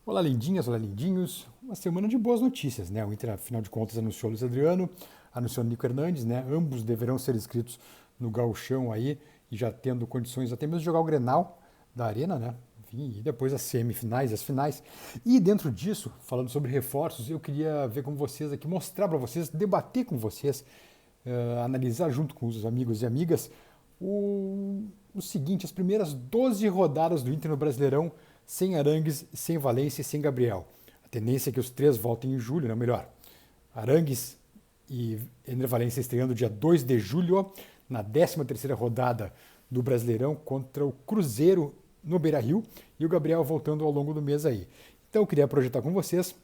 Olá, lindinhas, olá, lindinhos. Uma semana de boas notícias, né? O Inter, afinal de contas, anunciou o Luiz Adriano, anunciou o Nico Hernandes, né? Ambos deverão ser inscritos no Gauchão aí e já tendo condições até mesmo de jogar o Grenal da Arena, né? Enfim, e depois as semifinais e as finais. E dentro disso, falando sobre reforços, eu queria ver com vocês aqui, mostrar para vocês, debater com vocês, analisar junto com os amigos e amigas o seguinte, as primeiras 12 rodadas do Inter no Brasileirão sem Arangues, sem Valência e sem Gabriel. A tendência é que os três voltem em julho, não melhor. Arangues e Ener Valencia estreando dia 2 de julho na 13ª rodada do Brasileirão contra o Cruzeiro no Beira-Rio e o Gabriel voltando ao longo do mês aí. Então eu queria projetar com vocês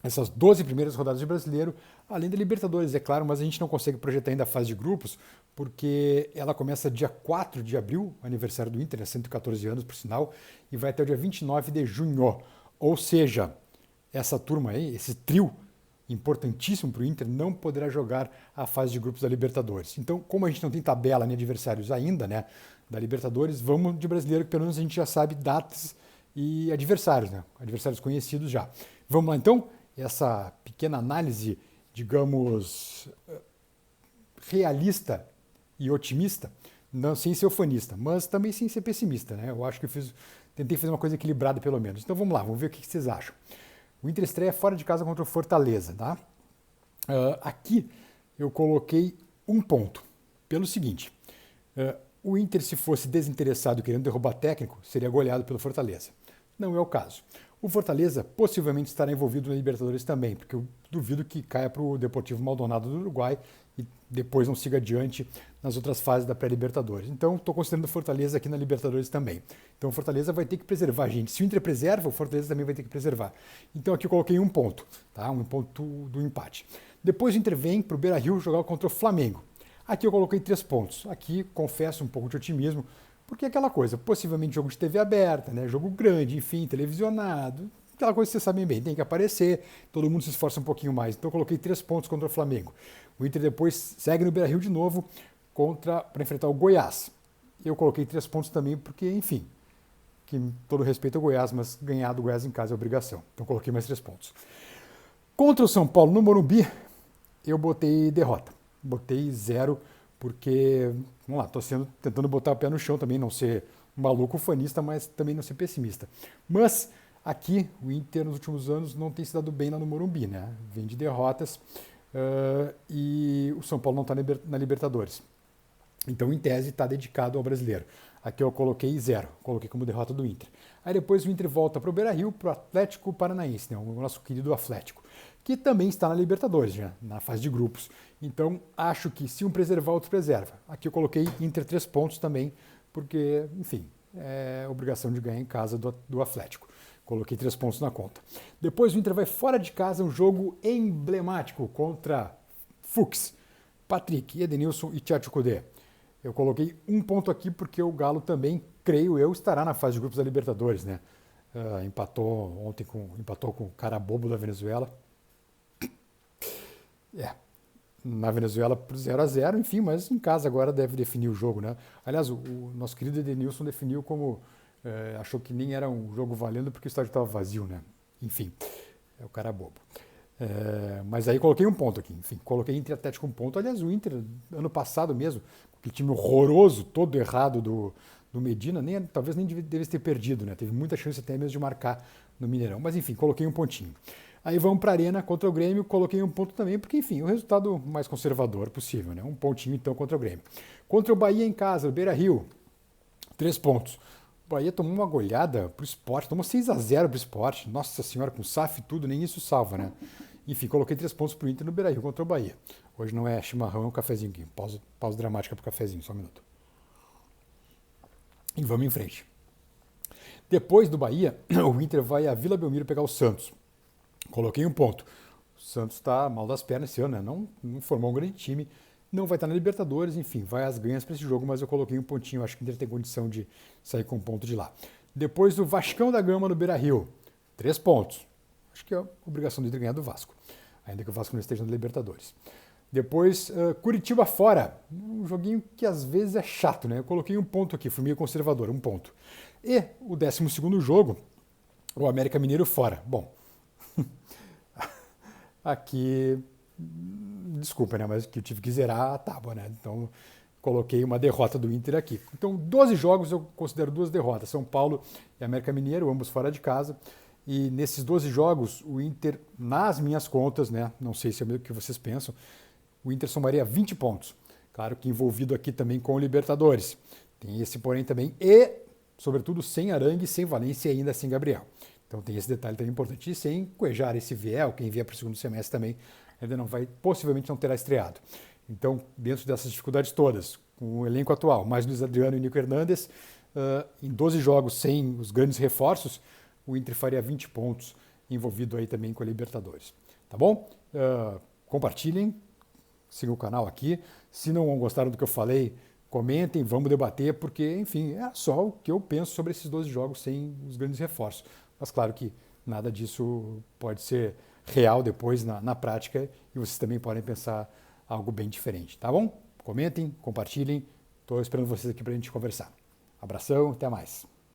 essas 12 primeiras rodadas de Brasileiro, além da Libertadores, é claro, mas a gente não consegue projetar ainda a fase de grupos, porque ela começa dia 4 de abril, aniversário do Inter, 114 anos por sinal, e vai até o dia 29 de junho. Ou seja, essa turma aí, esse trio importantíssimo para o Inter, não poderá jogar a fase de grupos da Libertadores. Então, como a gente não tem tabela nem adversários ainda, né, da Libertadores, vamos de Brasileiro, que pelo menos a gente já sabe datas e adversários, né, adversários conhecidos já. Vamos lá então? Essa pequena análise, digamos, realista e otimista, não sem ser ufanista, mas também sem ser pessimista, né? Eu acho que tentei fazer uma coisa equilibrada pelo menos. Então vamos lá, vamos ver o que vocês acham. O Inter estreia fora de casa contra o Fortaleza, tá? Aqui eu coloquei um ponto, pelo seguinte, o Inter, se fosse desinteressado querendo derrubar técnico, seria goleado pelo Fortaleza. Não é o caso. O Fortaleza possivelmente estará envolvido na Libertadores também, porque eu duvido que caia para o Deportivo Maldonado do Uruguai e depois não siga adiante nas outras fases da pré-Libertadores. Então, estou considerando o Fortaleza aqui na Libertadores também. Então, o Fortaleza vai ter que preservar a gente. Se o Inter preserva, o Fortaleza também vai ter que preservar. Então, aqui eu coloquei um ponto, tá? Um ponto do empate. Depois o Inter vem para o Beira-Rio jogar contra o Flamengo. Aqui eu coloquei 3 pontos. Aqui, confesso, um pouco de otimismo, porque é aquela coisa, possivelmente jogo de TV aberta, né? Jogo grande, enfim, televisionado, aquela coisa que vocês sabem bem, tem que aparecer, todo mundo se esforça um pouquinho mais. Então eu coloquei 3 pontos contra o Flamengo. O Inter depois segue no Beira-Rio de novo para enfrentar o Goiás. Eu coloquei 3 pontos também porque, enfim, que todo respeito ao Goiás, mas ganhar do Goiás em casa é obrigação. Então coloquei mais 3 pontos. Contra o São Paulo no Morumbi, eu botei derrota. Botei 0 porque, vamos lá, estou tentando botar o pé no chão também, não ser um maluco fanista, mas também não ser pessimista. Mas aqui o Inter nos últimos anos não tem se dado bem lá no Morumbi, né? Vem de derrotas e o São Paulo não está na Libertadores. Então, em tese, está dedicado ao brasileiro. Aqui eu coloquei 0, coloquei como derrota do Inter. Aí depois o Inter volta para o Beira-Rio, para o Atlético Paranaense, né? O nosso querido Atlético, que também está na Libertadores, já, na fase de grupos. Então, acho que se um preservar, outro preserva. Aqui eu coloquei Inter 3 pontos também, porque, enfim, é obrigação de ganhar em casa do Atlético. Coloquei 3 pontos na conta. Depois o Inter vai fora de casa, um jogo emblemático contra Fux, Patrick, Edenilson e Tchatcho Kudê. Eu coloquei um ponto aqui porque o Galo também, creio eu, estará na fase de grupos da Libertadores, né? Empatou com o cara bobo da Venezuela. Na Venezuela por 0-0, enfim, mas em casa agora deve definir o jogo, né? Aliás, o nosso querido Edenilson definiu como achou que nem era um jogo valendo porque o estádio estava vazio, né? Enfim, é o cara bobo. Mas aí coloquei um ponto aqui, enfim, coloquei Inter e Atlético um ponto. Aliás, o Inter, ano passado mesmo, aquele time horroroso, todo errado do Medina, talvez nem devesse ter perdido, né? Teve muita chance até mesmo de marcar no Mineirão. Mas enfim, coloquei um pontinho. Aí vamos para a Arena contra o Grêmio, coloquei um ponto também, porque enfim, o resultado mais conservador possível, né? Um pontinho então contra o Grêmio. Contra o Bahia em casa, o Beira-Rio, 3 pontos. O Bahia tomou uma goleada pro Sport, tomou 6-0 pro Sport. Nossa senhora, com SAF e tudo, nem isso salva, né? Enfim, coloquei 3 pontos pro Inter no Beira-Rio contra o Bahia. Hoje não é chimarrão, é um cafezinho aqui. Pausa dramática pro cafezinho, só um minuto. E vamos em frente. Depois do Bahia, o Inter vai a Vila Belmiro pegar o Santos. Coloquei um ponto. O Santos está mal das pernas esse ano, né? Não formou um grande time, não vai estar na Libertadores, enfim, vai às ganhas para esse jogo, mas eu coloquei um pontinho, acho que o Inter tem condição de sair com um ponto de lá. Depois o Vascão da Gama no Beira-Rio, 3 pontos. Acho que é a obrigação do Inter ganhar do Vasco, ainda que o Vasco não esteja na Libertadores. Depois, Curitiba fora, um joguinho que às vezes é chato, né? Eu coloquei um ponto aqui, fui meio conservador, um ponto. E o 12º jogo O América Mineiro fora. Bom, aqui, desculpa, né, mas que eu tive que zerar a tábua, né? Então, coloquei uma derrota do Inter aqui. Então, 12 jogos eu considero 2 derrotas. São Paulo e América Mineiro, ambos fora de casa. E nesses 12 jogos, o Inter, nas minhas contas, né, não sei se é o mesmo que vocês pensam, o Inter somaria 20 pontos. Claro que envolvido aqui também com o Libertadores. Tem esse porém também. E, sobretudo, sem Arangue, sem Valência e ainda sem Gabriel. Então tem esse detalhe também importante. E sem Cuejar, esse Viel, quem vier para o segundo semestre também, ainda não vai, possivelmente não terá estreado. Então, dentro dessas dificuldades todas, com o elenco atual, mais Luiz Adriano e Nico Hernandes, em 12 jogos sem os grandes reforços, o Inter faria 20 pontos, envolvido aí também com a Libertadores. Tá bom? Compartilhem, sigam o canal aqui. Se não gostaram do que eu falei, comentem, vamos debater, porque, enfim, é só o que eu penso sobre esses 12 jogos sem os grandes reforços. Mas claro que nada disso pode ser real depois na prática e vocês também podem pensar algo bem diferente, tá bom? Comentem, compartilhem, estou esperando vocês aqui para a gente conversar. Abração, até mais.